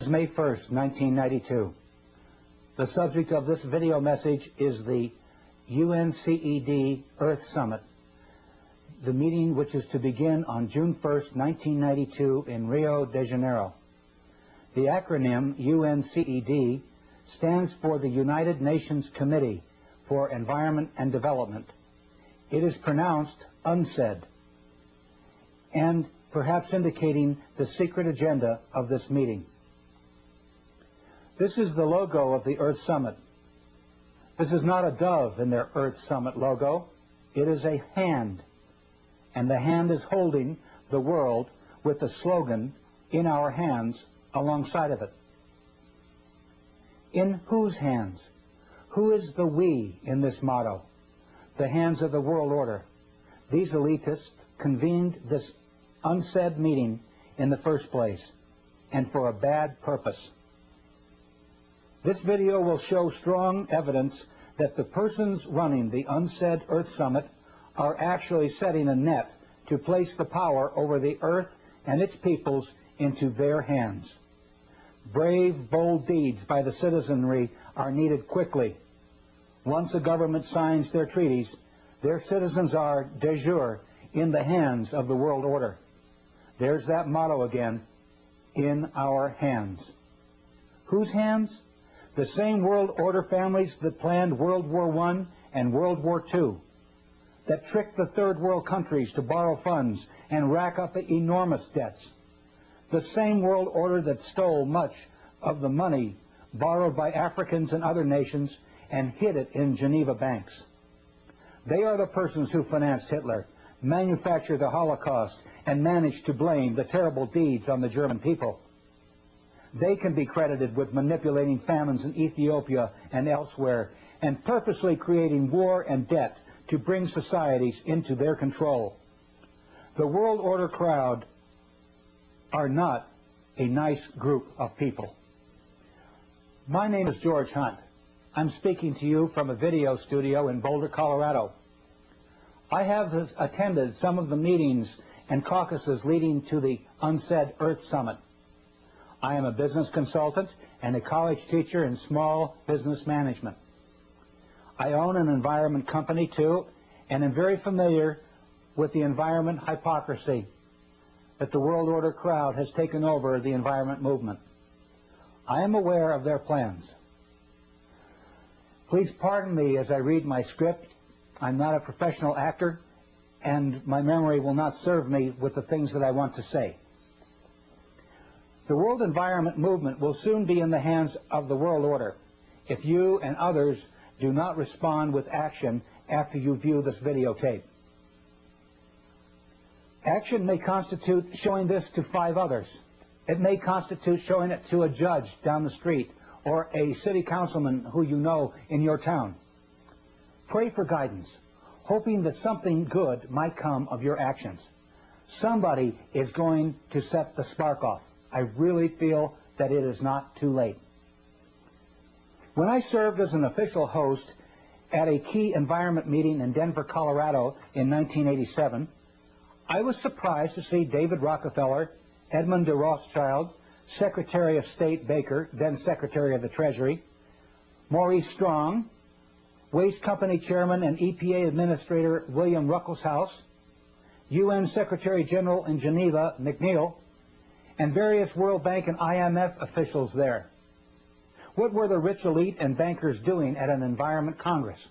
May 1st, 1992. The subject of this video message is the UNCED Earth Summit, the meeting which is to begin on June 1st, 1992 in Rio de Janeiro. The acronym UNCED stands for the United Nations Committee for Environment and Development. It is pronounced UNCED, and perhaps indicating the secret agenda of this meeting. This is the logo of the Earth Summit. This is not a dove in their Earth Summit logo. It is a hand, and the hand is holding the world with the slogan, "In our hands," alongside of it. In whose hands? Who is the we in this motto? The hands of the world order. These elitists convened this UNCED meeting in the first place, and for a bad purpose. This video will show strong evidence that the persons running the UNCED Earth Summit are actually setting a net to place the power over the Earth and its peoples into their hands. Brave, bold deeds by the citizenry are needed quickly. Once a government signs their treaties, their citizens are, de jure, in the hands of the world order. There's that motto again, in our hands. Whose hands? The same world order families that planned World War I and World War II, that tricked the third world countries to borrow funds and rack up enormous debts. The same world order that stole much of the money borrowed by Africans and other nations and hid it in Geneva banks. They are the persons who financed Hitler, manufactured the Holocaust, and managed to blame the terrible deeds on the German people. They can be credited with manipulating famines in Ethiopia and elsewhere, and purposely creating war and debt to bring societies into their control. The world order crowd are not a nice group of people. My name is George Hunt. I'm speaking to you from a video studio in Boulder, Colorado. I have attended some of the meetings and caucuses leading to the UNCED Earth Summit. I am a business consultant and a college teacher in small business management. I own an environment company too, and am very familiar with the environment hypocrisy that the world order crowd has taken over the environment movement. I am aware of their plans. Please pardon me as I read my script. I'm not a professional actor, and my memory will not serve me with the things that I want to say. The world environment movement will soon be in the hands of the world order if you and others do not respond with action after you view this videotape. Action may constitute showing this to 5 others. It may constitute showing it to a judge down the street or a city councilman who you know in your town. Pray for guidance, hoping that something good might come of your actions. Somebody is going to set the spark off. I really feel that it is not too late. When I served as an official host at a key environment meeting in Denver, Colorado in 1987, I was surprised to see David Rockefeller, Edmund de Rothschild, Secretary of State Baker, then Secretary of the Treasury, Maurice Strong, Waste Company Chairman and EPA Administrator William Ruckelshaus, UN Secretary General in Geneva McNeil, and various World Bank and IMF officials there. What were the rich elite and bankers doing at an environment congress?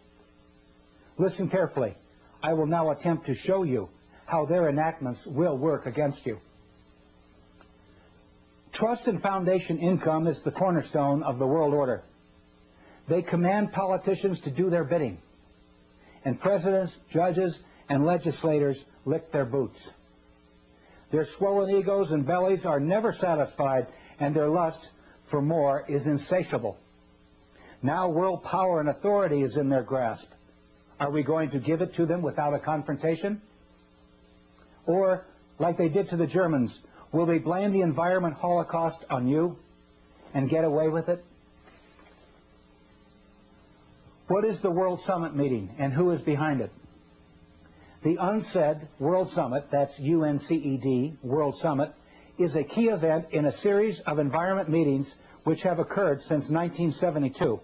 Listen carefully. I will now attempt to show you how their enactments will work against you. Trust and foundation income is the cornerstone of the world order. They command politicians to do their bidding, and presidents, judges, and legislators lick their boots. Their swollen egos and bellies are never satisfied, and their lust for more is insatiable. Now world power and authority is in their grasp. Are we going to give it to them without a confrontation? Or, like they did to the Germans, will they blame the environment holocaust on you and get away with it? What is the World Summit meeting, and who is behind it? The UNCED World Summit, that's UNCED World Summit, is a key event in a series of environment meetings which have occurred since 1972.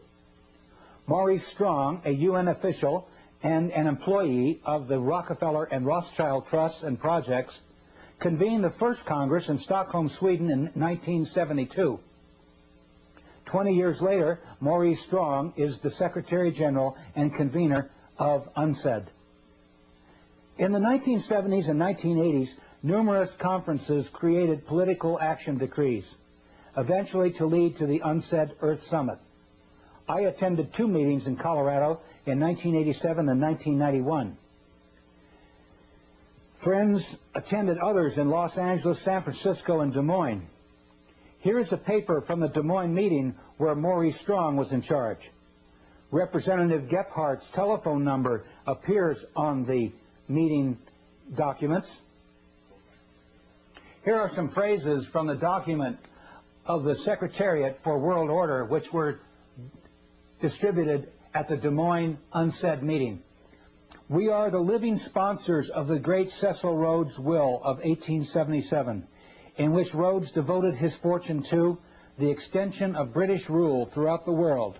Maurice Strong, a UN official and an employee of the Rockefeller and Rothschild Trusts and Projects, convened the first Congress in Stockholm, Sweden in 1972. 20 years later, Maurice Strong is the Secretary General and convener of UNCED. In the 1970s and 1980s, numerous conferences created political action decrees, eventually to lead to the UNCED Earth Summit. I attended 2 meetings in Colorado in 1987 and 1991. Friends attended others in Los Angeles, San Francisco, and Des Moines. Here is a paper from the Des Moines meeting where Maurice Strong was in charge. Representative Gephardt's telephone number appears on the meeting documents. Here are some phrases from the document of the Secretariat for World Order, which were distributed at the Des Moines UNCED meeting. We are the living sponsors of the great Cecil Rhodes' will of 1877, in which Rhodes devoted his fortune to the extension of British rule throughout the world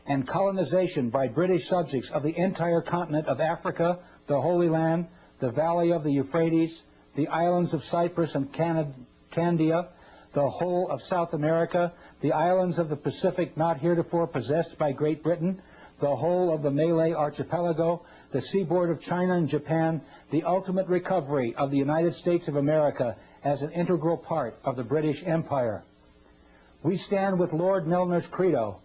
and colonization by British subjects of the entire continent of Africa, the Holy Land, the valley of the Euphrates, the islands of Cyprus and Candia, the whole of South America, the islands of the Pacific not heretofore possessed by Great Britain, the whole of the Malay archipelago, the seaboard of China and Japan, the ultimate recovery of the United States of America as an integral part of the British Empire. We stand with Lord Milner's credo.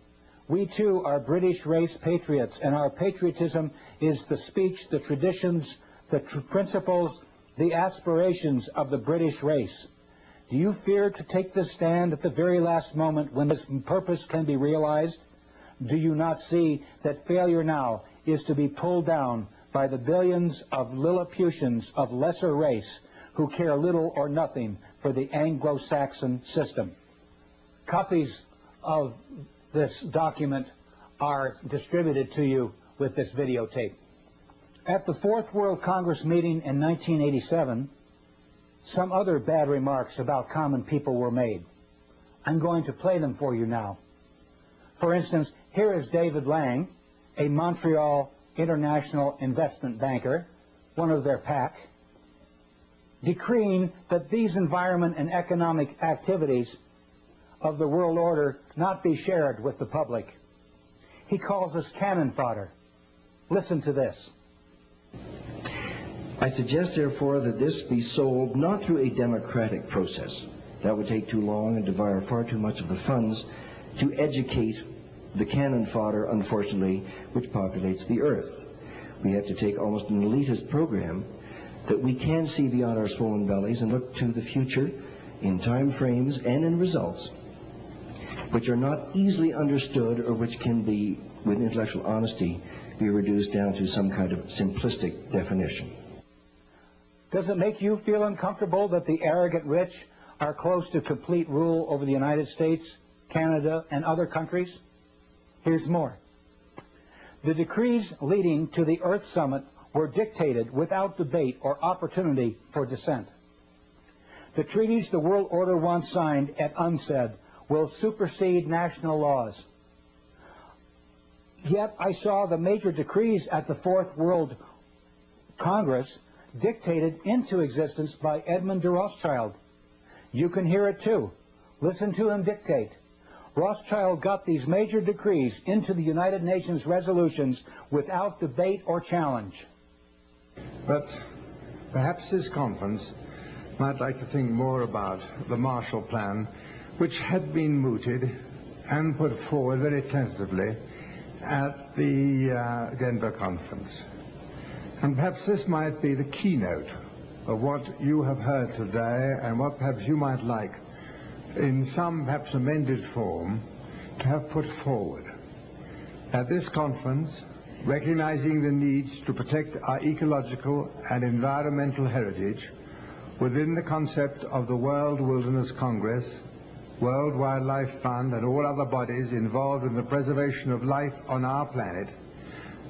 We too are British race patriots, and our patriotism is the speech, the traditions, the principles, the aspirations of the British race. Do you fear to take this stand at the very last moment when this purpose can be realized? Do you not see that failure now is to be pulled down by the billions of Lilliputians of lesser race who care little or nothing for the Anglo-Saxon system? Copies of this document are distributed to you with this videotape. At the Fourth World Congress meeting in 1987, some other bad remarks about common people were made. I'm going to play them for you now. For instance, here is David Lang, a Montreal international investment banker, one of their pack, decreeing that these environment and economic activities of the world order not be shared with the public. He calls us cannon fodder. Listen to this. I suggest, therefore, that this be sold not through a democratic process. That would take too long and devour far too much of the funds to educate the cannon fodder, unfortunately, which populates the earth. We have to take almost an elitist program that we can see beyond our swollen bellies and look to the future in time frames and in results which are not easily understood or which can be, with intellectual honesty, be reduced down to some kind of simplistic definition. Does it make you feel uncomfortable that the arrogant rich are close to complete rule over the United States, Canada, and other countries? Here's more. The decrees leading to the Earth Summit were dictated without debate or opportunity for dissent. The treaties the world order once signed at UNCED will supersede national laws. Yet I saw the major decrees at the Fourth World Congress dictated into existence by Edmund de Rothschild. You can hear it too. Listen to him dictate. Rothschild got these major decrees into the United Nations resolutions without debate or challenge. But perhaps this conference might like to think more about the Marshall Plan, which had been mooted and put forward very tentatively at the Denver conference. And perhaps this might be the keynote of what you have heard today and what perhaps you might like in some perhaps amended form to have put forward. At this conference, recognizing the needs to protect our ecological and environmental heritage within the concept of the World Wilderness Congress, World Wildlife Fund, and all other bodies involved in the preservation of life on our planet,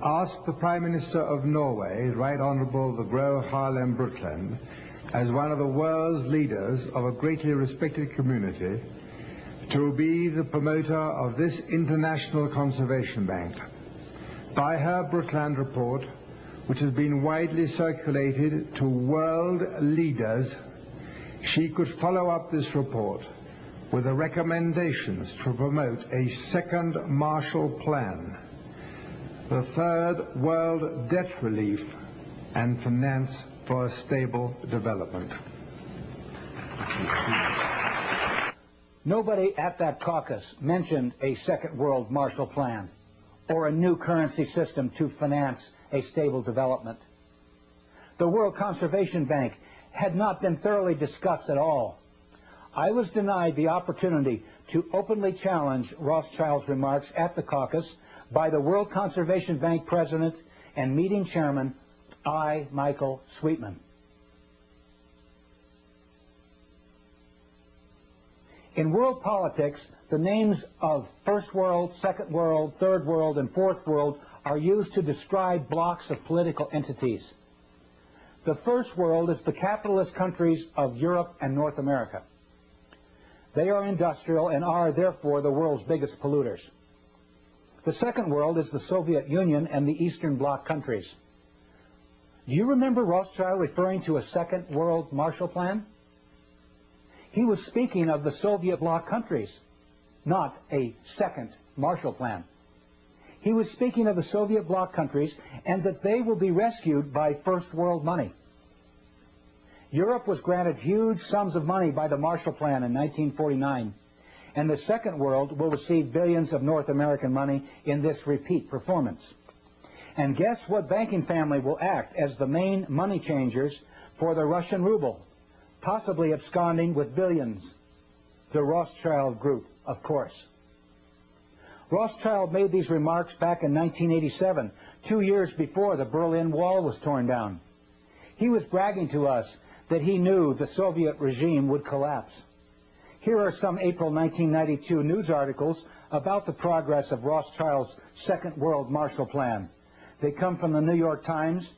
asked the Prime Minister of Norway, Right Honourable the Gro Harlem Brundtland, as one of the world's leaders of a greatly respected community, to be the promoter of this International Conservation Bank. By her Bloodlines report, which has been widely circulated to world leaders, she could follow up this report with the recommendations to promote a second Marshall Plan, the third world debt relief, and finance for a stable development. Nobody at that caucus mentioned a second world Marshall Plan or a new currency system to finance a stable development. The World Conservation Bank had not been thoroughly discussed at all. I was denied the opportunity to openly challenge Rothschild's remarks at the caucus by the World Conservation Bank president and meeting chairman, I. Michael Sweetman. In world politics, the names of First World, Second World, Third World, and Fourth World are used to describe blocks of political entities. The First World is the capitalist countries of Europe and North America. They are industrial and are, therefore, the world's biggest polluters. The Second World is the Soviet Union and the Eastern Bloc countries. Do you remember Rothschild referring to a Second World Marshall Plan? He was speaking of the Soviet Bloc countries, not a second Marshall Plan. He was speaking of the Soviet Bloc countries and that they will be rescued by First World money. Europe was granted huge sums of money by the Marshall Plan in 1949, and the Second World will receive billions of North American money in this repeat performance. And guess what banking family will act as the main money changers for the Russian ruble, possibly absconding with billions? The Rothschild Group, of course. Rothschild made these remarks back in 1987, 2 years before the Berlin Wall was torn down. He was bragging to us that he knew the Soviet regime would collapse. Here are some April 1992 news articles about the progress of Rothschild's Second World Marshall Plan. They come from the New York Times,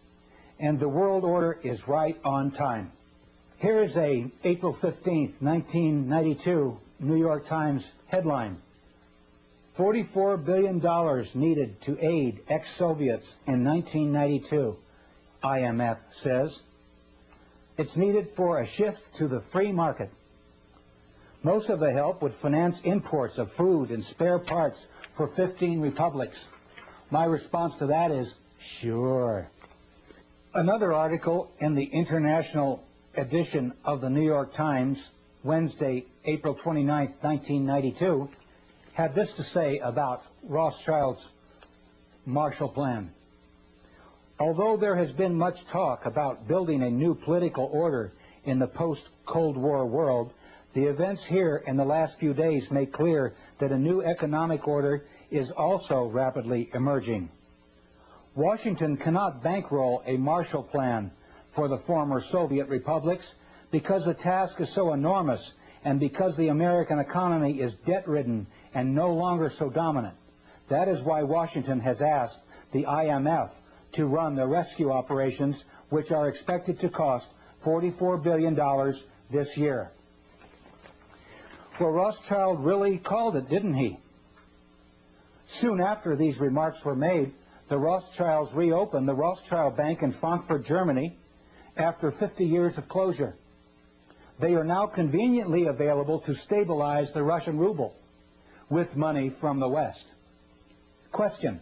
and the world order is right on time. Here is a April 15th, 1992 New York Times headline. $44 billion needed to aid ex-Soviets in 1992, IMF says. It's needed for a shift to the free market. Most of the help would finance imports of food and spare parts for 15 republics. My response to that is, sure. Another article in the international edition of the New York Times, Wednesday, April 29, 1992, had this to say about Rothschild's Marshall Plan. Although there has been much talk about building a new political order in the post-Cold War world, the events here in the last few days make clear that a new economic order is also rapidly emerging. Washington cannot bankroll a Marshall Plan for the former Soviet republics because the task is so enormous and because the American economy is debt-ridden and no longer so dominant. That is why Washington has asked the IMF to run the rescue operations, which are expected to cost $44 billion this year. Well, Rothschild really called it, didn't he? Soon after these remarks were made, the Rothschilds reopened the Rothschild Bank in Frankfurt, Germany, after 50 years of closure. They are now conveniently available to stabilize the Russian ruble with money from the West. Question: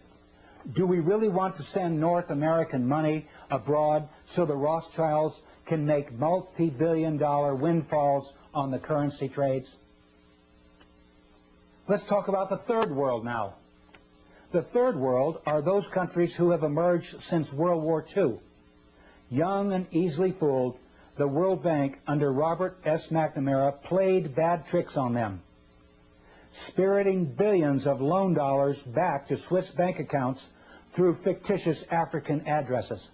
do we really want to send North American money abroad so the Rothschilds can make multi-billion-dollar windfalls on the currency trades? Let's talk about the Third World now. The Third World are those countries who have emerged since World War II. Young and easily fooled, the World Bank under Robert S. McNamara played bad tricks on them, spiriting billions of loan dollars back to Swiss bank accounts through fictitious African addresses.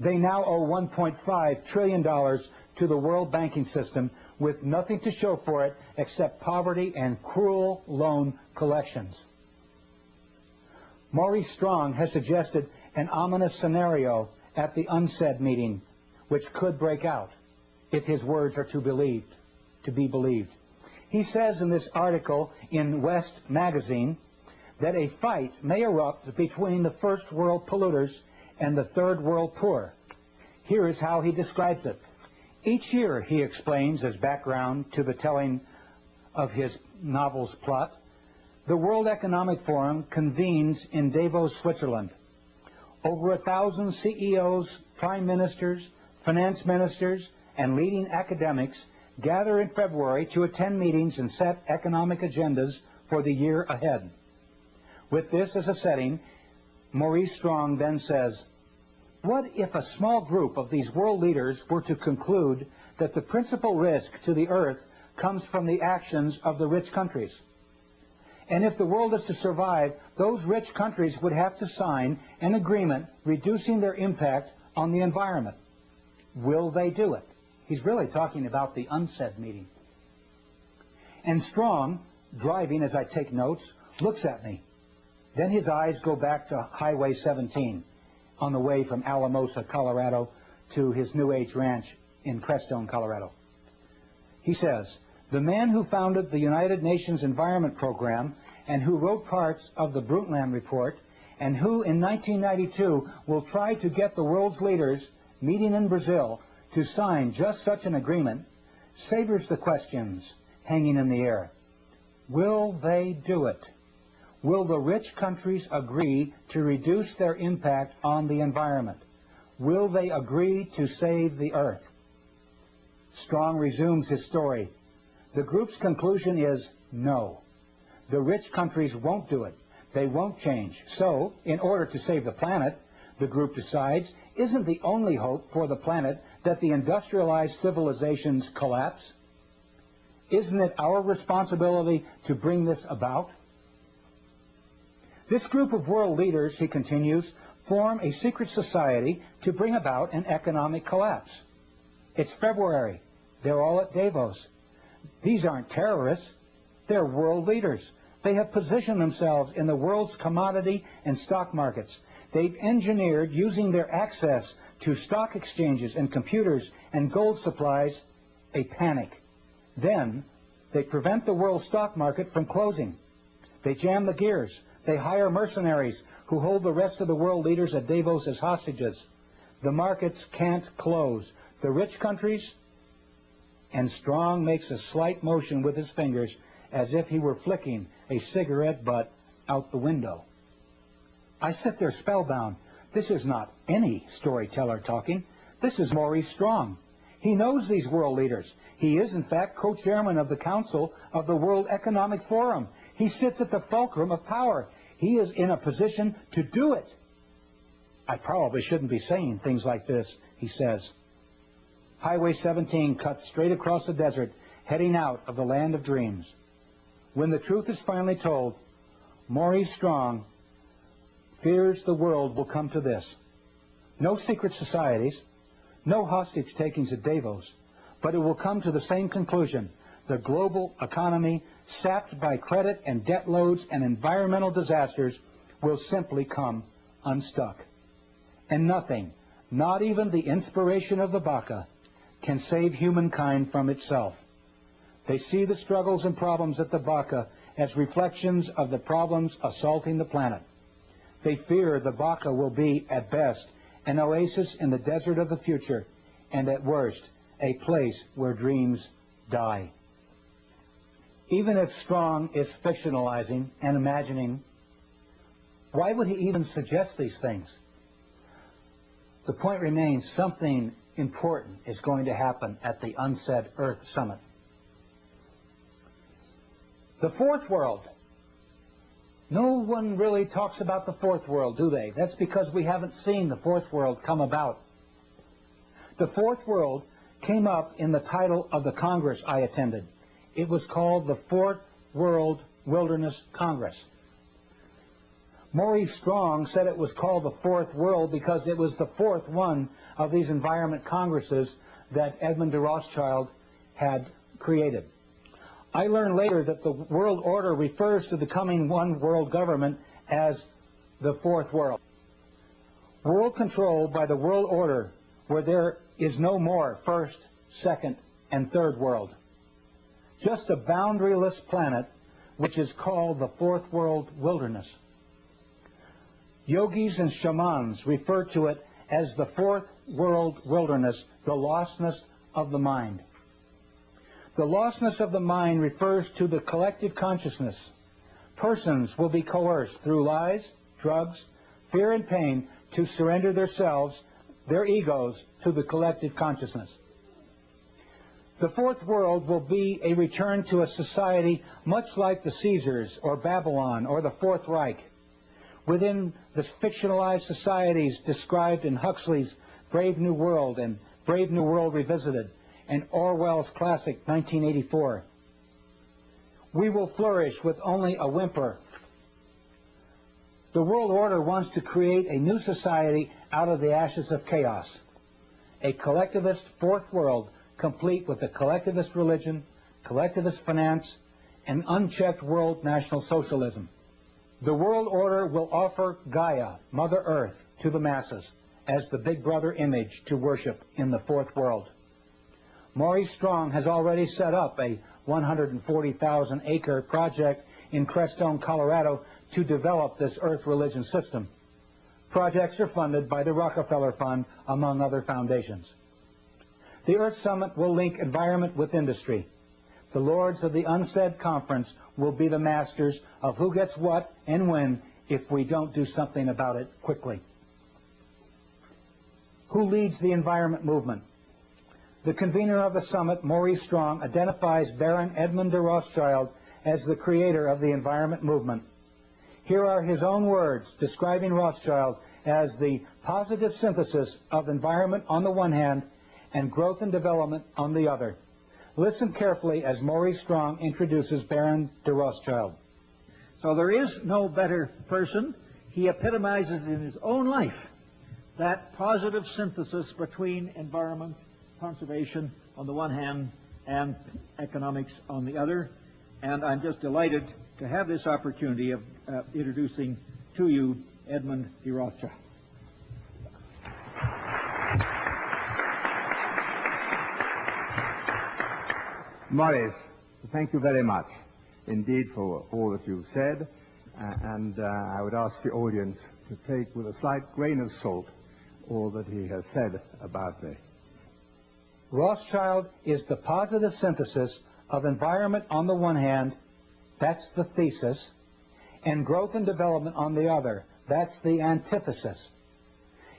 They now owe $1.5 trillion to the world banking system with nothing to show for it except poverty and cruel loan collections. Maurice Strong has suggested an ominous scenario at the UNCED meeting, which could break out if his words are to be believed. He says in this article in West Magazine that a fight may erupt between the first world polluters and the third world poor. Here is how he describes it. Each year, he explains as background to the telling of his novel's plot, the World Economic Forum convenes in Davos, Switzerland. Over 1,000 CEOs, prime ministers, finance ministers, and leading academics gather in February to attend meetings and set economic agendas for the year ahead. With this as a setting, Maurice Strong then says, what if a small group of these world leaders were to conclude that the principal risk to the earth comes from the actions of the rich countries? And if the world is to survive, those rich countries would have to sign an agreement reducing their impact on the environment. Will they do it? He's really talking about the UNCED meeting. And Strong, driving as I take notes, looks at me. Then his eyes go back to Highway 17 on the way from Alamosa, Colorado to his New Age ranch in Crestone, Colorado. He says, the man who founded the United Nations Environment Program and who wrote parts of the Brundtland Report and who in 1992 will try to get the world's leaders meeting in Brazil to sign just such an agreement savors the questions hanging in the air. Will they do it? Will the rich countries agree to reduce their impact on the environment? Will they agree to save the earth? Strong resumes his story. The group's conclusion is no. The rich countries won't do it. They won't change. So, in order to save the planet, the group decides, isn't the only hope for the planet that the industrialized civilizations collapse? Isn't it our responsibility to bring this about? This group of world leaders, he continues, form a secret society to bring about an economic collapse. It's February. They're all at Davos. These aren't terrorists. They're world leaders. They have positioned themselves in the world's commodity and stock markets. They've engineered, using their access to stock exchanges and computers and gold supplies, a panic. Then they prevent the world stock market from closing. They jam the gears. They hire mercenaries who hold the rest of the world leaders at Davos as hostages. The markets can't close. The rich countries, and Strong makes a slight motion with his fingers as if he were flicking a cigarette butt out the window. I sit there spellbound. This is not any storyteller talking. This is Maurice Strong. He knows these world leaders. He is, in fact, co-chairman of the Council of the World Economic Forum. He sits at the fulcrum of power. He is in a position to do it. I probably shouldn't be saying things like this, he says. Highway 17 cuts straight across the desert, heading out of the land of dreams. When the truth is finally told, Maurice Strong fears the world will come to this. No secret societies, no hostage takings at Davos, but it will come to the same conclusion. The global economy, sapped by credit and debt loads and environmental disasters, will simply come unstuck. And nothing, not even the inspiration of the Baka, can save humankind from itself. They see the struggles and problems at the Baka as reflections of the problems assaulting the planet. They fear the Baka will be, at best, an oasis in the desert of the future, and at worst, a place where dreams die. Even if Strong is fictionalizing and imagining, why would he even suggest these things? The point remains, something important is going to happen at the UNCED Earth Summit. The fourth world. No one really talks about the fourth world, do they? That's because we haven't seen the fourth world come about. The fourth world came up in the title of the Congress I attended. It was called the Fourth World Wilderness Congress. Maurice Strong said it was called the Fourth World because it was the fourth one of these environment congresses that Edmund de Rothschild had created. I learned later that the world order refers to the coming one world government as the Fourth World. World control by the world order, where there is no more first, second, and third world. Just a boundaryless planet which is called the fourth world wilderness. Yogis and shamans refer to it as the fourth world wilderness, the lostness of the mind. The lostness of the mind refers to the collective consciousness. Persons will be coerced through lies, drugs, fear, and pain to surrender themselves, their egos, to the collective consciousness. The fourth world will be a return to a society much like the Caesars or Babylon or the Fourth Reich. Within the fictionalized societies described in Huxley's Brave New World and Brave New World Revisited and Orwell's classic 1984. We will flourish with only a whimper. The world order wants to create a new society out of the ashes of chaos. A collectivist fourth world complete with a collectivist religion, collectivist finance, and unchecked world national socialism. The world order will offer Gaia, Mother Earth, to the masses as the Big Brother image to worship in the fourth world. Maurice Strong has already set up a 140,000-acre project in Crestone, Colorado, to develop this Earth religion system. Projects are funded by the Rockefeller Fund, among other foundations. The Earth Summit will link environment with industry. The lords of the UNCED conference will be the masters of who gets what and when if we don't do something about it quickly. Who leads the environment movement? The convener of the summit, Maurice Strong, identifies Baron Edmund de Rothschild as the creator of the environment movement. Here are his own words describing Rothschild as the positive synthesis of environment on the one hand and growth and development on the other. Listen carefully as Maurice Strong introduces Baron de Rothschild. So there is no better person. He epitomizes in his own life that positive synthesis between environment, conservation on the one hand, and economics on the other. And I'm just delighted to have this opportunity of introducing to you Edmund de Rothschild. Maurice, thank you very much indeed for all that you've said, and I would ask the audience to take with a slight grain of salt all that he has said about me. Rothschild is the positive synthesis of environment on the one hand, that's the thesis, and growth and development on the other, that's the antithesis.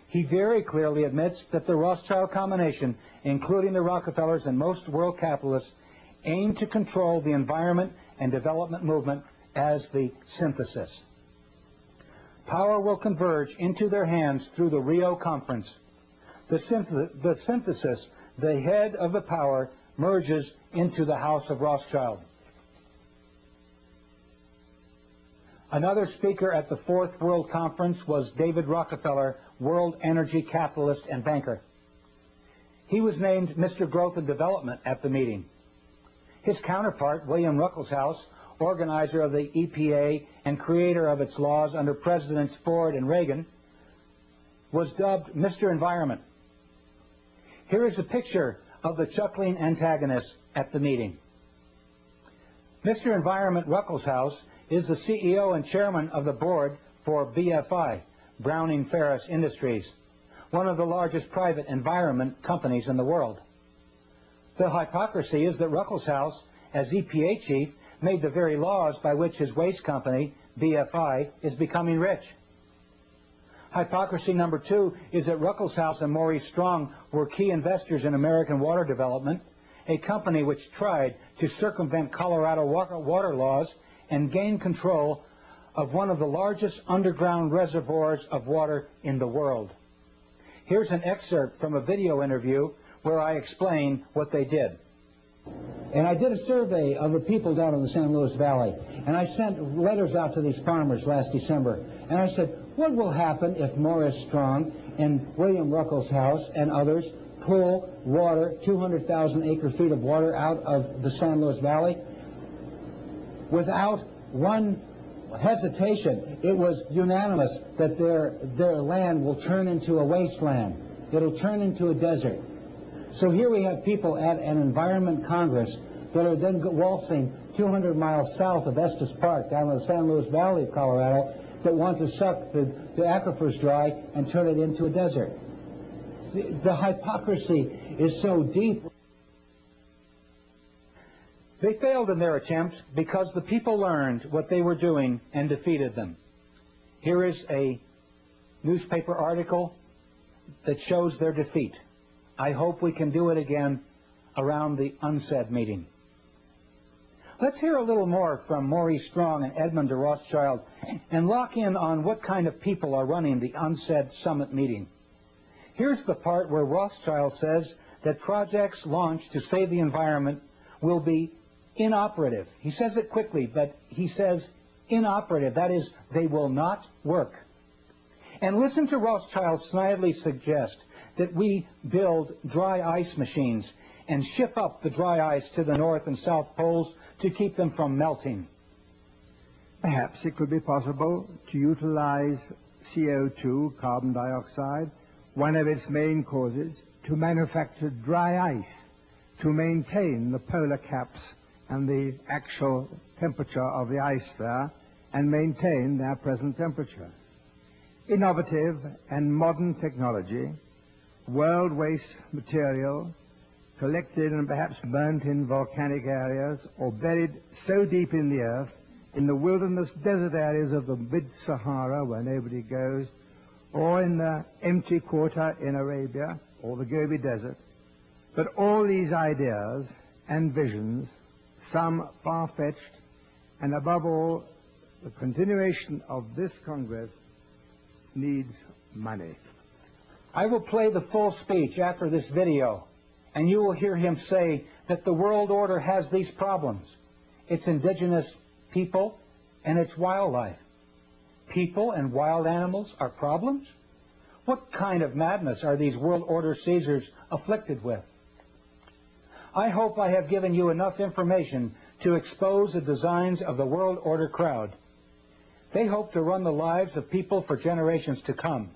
He very clearly admits that the Rothschild combination, including the Rockefellers and most world capitalists, aim to control the environment and development movement as the synthesis. Power will converge into their hands through the Rio Conference. The synthesis, the head of the power, merges into the House of Rothschild. Another speaker at the Fourth World Conference was David Rockefeller, world energy capitalist and banker. He was named Mr. Growth and Development at the meeting. His counterpart, William Ruckelshaus, organizer of the EPA and creator of its laws under Presidents Ford and Reagan, was dubbed Mr. Environment. Here is a picture of the chuckling antagonists at the meeting. Mr. Environment Ruckelshaus is the CEO and chairman of the board for BFI, Browning Ferris Industries, one of the largest private environment companies in the world. The hypocrisy is that Ruckelshaus, as EPA chief, made the very laws by which his waste company, BFI, is becoming rich. Hypocrisy number two is that Ruckelshaus and Maurice Strong were key investors in American Water Development, a company which tried to circumvent Colorado water laws and gain control of one of the largest underground reservoirs of water in the world. Here's an excerpt from a video interview where I explain what they did. And I did a survey of the people down in the San Luis Valley, and I sent letters out to these farmers last December, and I said, what will happen if Maurice Strong and William Ruckelshaus and others pull water, 200,000 acre-feet of water out of the San Luis Valley? Without one hesitation, it was unanimous that their land will turn into a wasteland. It'll turn into a desert. So here we have people at an Environment Congress that are then waltzing 200 miles south of Estes Park down in the San Luis Valley of Colorado that want to suck the aquifers dry and turn it into a desert. The hypocrisy is so deep. They failed in their attempt because the people learned what they were doing and defeated them. Here is a newspaper article that shows their defeat. I hope we can do it again around the UNCED meeting. Let's hear a little more from Maurice Strong and Edmund de Rothschild and lock in on what kind of people are running the UNCED summit meeting. Here's the part where Rothschild says that projects launched to save the environment will be inoperative. He says it quickly, but he says inoperative. That is, they will not work. And listen to Rothschild snidely suggest that we build dry ice machines and ship up the dry ice to the North and South Poles to keep them from melting. Perhaps it could be possible to utilize CO2, carbon dioxide, one of its main causes, to manufacture dry ice, to maintain the polar caps and the actual temperature of the ice there, and maintain their present temperature. Innovative and modern technology, world waste material, collected and perhaps burnt in volcanic areas or buried so deep in the earth, in the wilderness desert areas of the mid-Sahara where nobody goes, or in the empty quarter in Arabia or the Gobi Desert. But all these ideas and visions, some far-fetched, and above all, the continuation of this Congress needs money. I will play the full speech after this video, and you will hear him say that the world order has these problems. It's indigenous people and it's wildlife. People and wild animals are problems? What kind of madness are these world order Caesars afflicted with? I hope I have given you enough information to expose the designs of the world order crowd. They hope to run the lives of people for generations to come.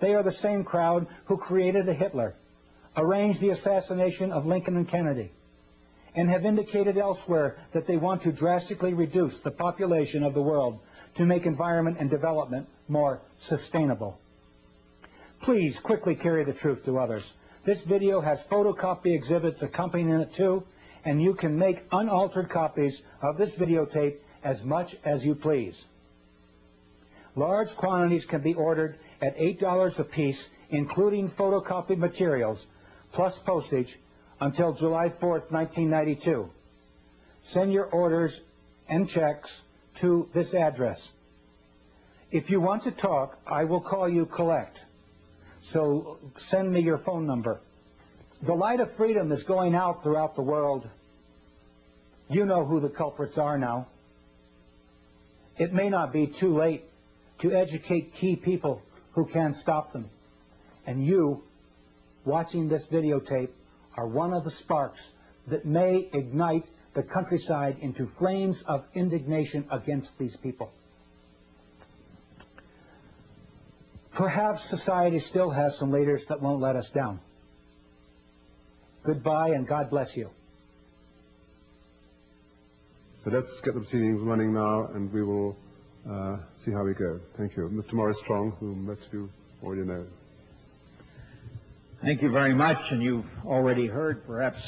They are the same crowd who created a Hitler, arranged the assassination of Lincoln and Kennedy, and have indicated elsewhere that they want to drastically reduce the population of the world to make environment and development more sustainable. Please quickly carry the truth to others. This video has photocopy exhibits accompanying it too, and you can make unaltered copies of this videotape as much as you please. Large quantities can be ordered at $8 a piece, including photocopied materials, plus postage, until July 4th, 1992. Send your orders and checks to this address. If you want to talk, I will call you collect. So send me your phone number. The light of freedom is going out throughout the world. You know who the culprits are now. It may not be too late to educate key people who can stop them. And you, watching this videotape, are one of the sparks that may ignite the countryside into flames of indignation against these people. Perhaps society still has some leaders that won't let us down. Goodbye and God bless you. So let's get the proceedings running now, and we will see how we go. Thank you. Mr. Maurice Strong, whom most of you already know. Thank you very much, and you've already heard perhaps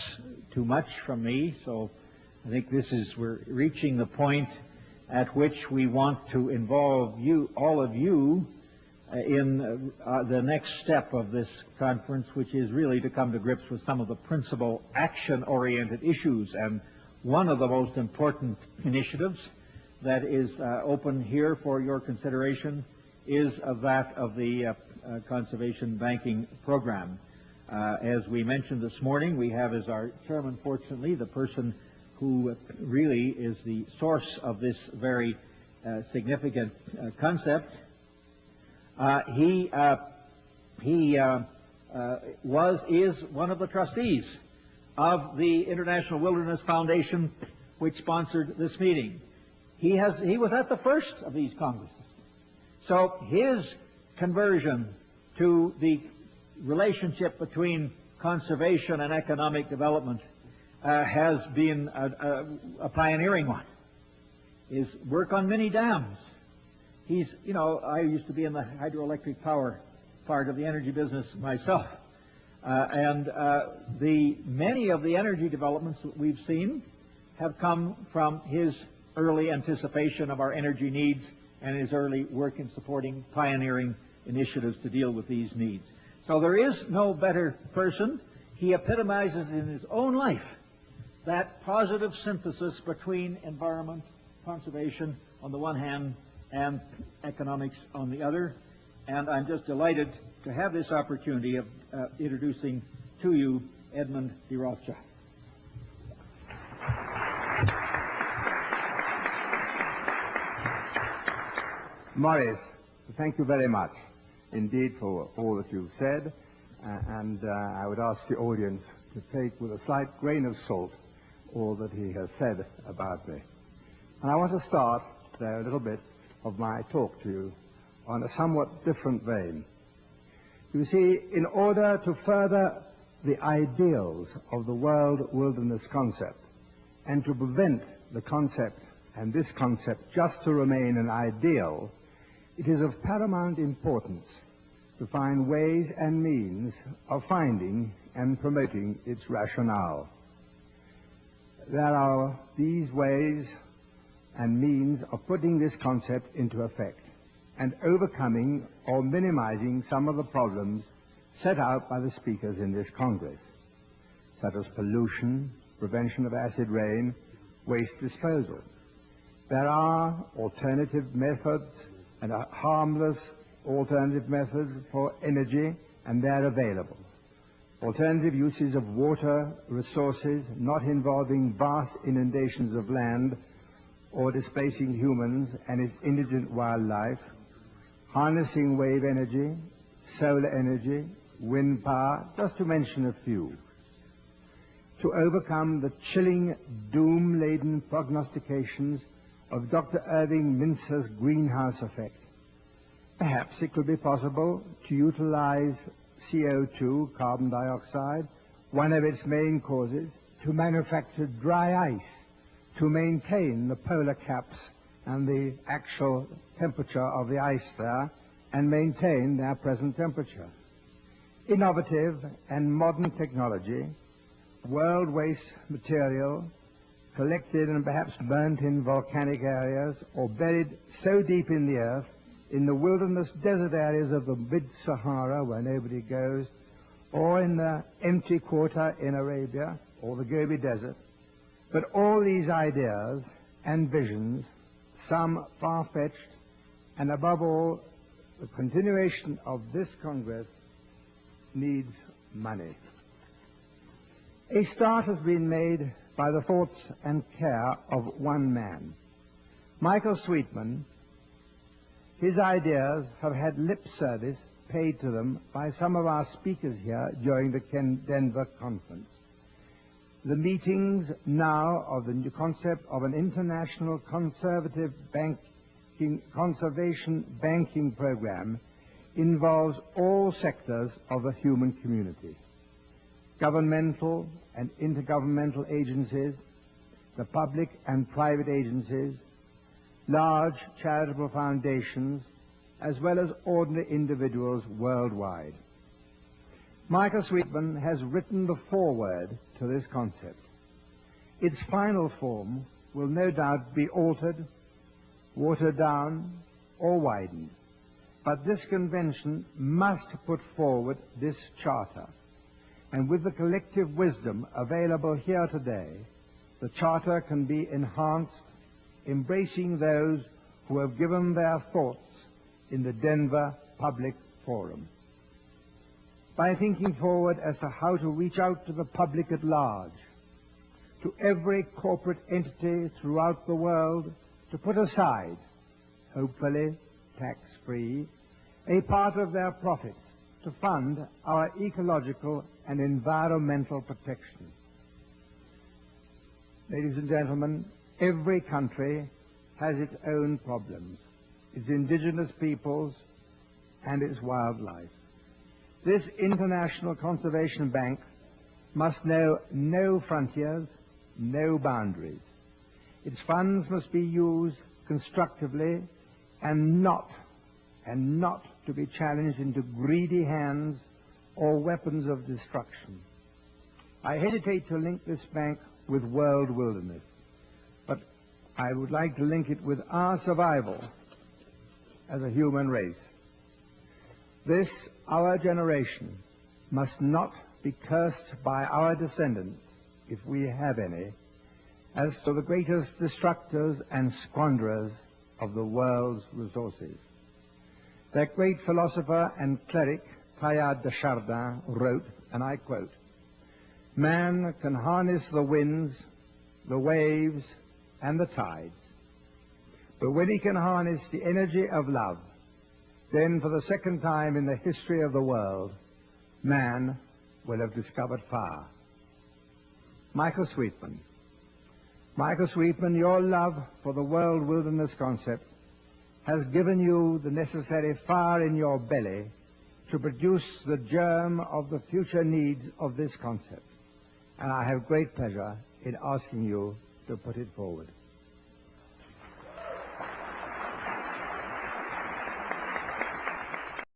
too much from me, so I think we're reaching the point at which we want to involve you, all of you, in the next step of this conference, which is really to come to grips with some of the principal action-oriented issues. And one of the most important initiatives that is open here for your consideration is that of the conservation banking program. As we mentioned this morning, we have as our chairman, fortunately, the person who really is the source of this very significant concept. He is one of the trustees of the International Wilderness Foundation, which sponsored this meeting. He was at the first of these congresses. So his conversion to the relationship between conservation and economic development has been a pioneering one, is work on mini dams. I used to be in the hydroelectric power part of the energy business myself. Many of the energy developments that we've seen have come from his early anticipation of our energy needs and his early work in supporting pioneering initiatives to deal with these needs. So there is no better person. He epitomizes in his own life that positive synthesis between environment, conservation on the one hand, and economics on the other. And I'm just delighted to have this opportunity of introducing to you Edmund de Rothschild. Morris, thank you very much indeed for all that you've said, and I would ask the audience to take with a slight grain of salt all that he has said about me. And I want to start there a little bit of my talk to you on a somewhat different vein. You see, in order to further the ideals of the world wilderness concept and to prevent the concept and this concept just to remain an ideal, it is of paramount importance to find ways and means of finding and promoting its rationale. There are these ways and means of putting this concept into effect and overcoming or minimizing some of the problems set out by the speakers in this Congress, such as pollution, prevention of acid rain, waste disposal. There are alternative methods and harmless alternative methods for energy, and they're available. Alternative uses of water resources not involving vast inundations of land or displacing humans and its indigent wildlife, harnessing wave energy, solar energy, wind power, just to mention a few. To overcome the chilling, doom-laden prognostications of Dr. Irving Mintzer's greenhouse effect, perhaps it could be possible to utilize CO2, carbon dioxide, one of its main causes, to manufacture dry ice, to maintain the polar caps and the actual temperature of the ice there, and maintain their present temperature. Innovative and modern technology, world waste material, collected and perhaps burnt in volcanic areas or buried so deep in the earth, in the wilderness desert areas of the mid-Sahara where nobody goes, or in the empty quarter in Arabia or the Gobi Desert. But all these ideas and visions, some far-fetched, and above all, the continuation of this Congress needs money. A start has been made by the thoughts and care of one man. Michael Sweetman. His ideas have had lip service paid to them by some of our speakers here during the Denver conference. The meetings now of the new concept of an international conservation banking program involves all sectors of the human community, governmental and intergovernmental agencies, the public and private agencies, large charitable foundations, as well as ordinary individuals worldwide. Michael Sweetman has written the foreword to this concept. Its final form will no doubt be altered, watered down, or widened. But this convention must put forward this charter. And with the collective wisdom available here today, the charter can be enhanced, embracing those who have given their thoughts in the Denver Public Forum. By thinking forward as to how to reach out to the public at large, to every corporate entity throughout the world, to put aside, hopefully tax-free, a part of their profits to fund our ecological and environmental protection. Ladies and gentlemen, every country has its own problems, its indigenous peoples and its wildlife. This International Conservation Bank must know no frontiers, no boundaries. Its funds must be used constructively and not to be challenged into greedy hands or weapons of destruction. I hesitate to link this bank with world wilderness, but I would like to link it with our survival as a human race. This, our generation, must not be cursed by our descendants, if we have any, as to the greatest destructors and squanderers of the world's resources. That great philosopher and cleric, Teilhard de Chardin, wrote, and I quote, "Man can harness the winds, the waves, and the tides. But when he can harness the energy of love, then for the second time in the history of the world, man will have discovered fire." Michael Sweetman. Michael Sweetman, your love for the world wilderness concept has given you the necessary fire in your belly to produce the germ of the future needs of this concept. And I have great pleasure in asking you to put it forward.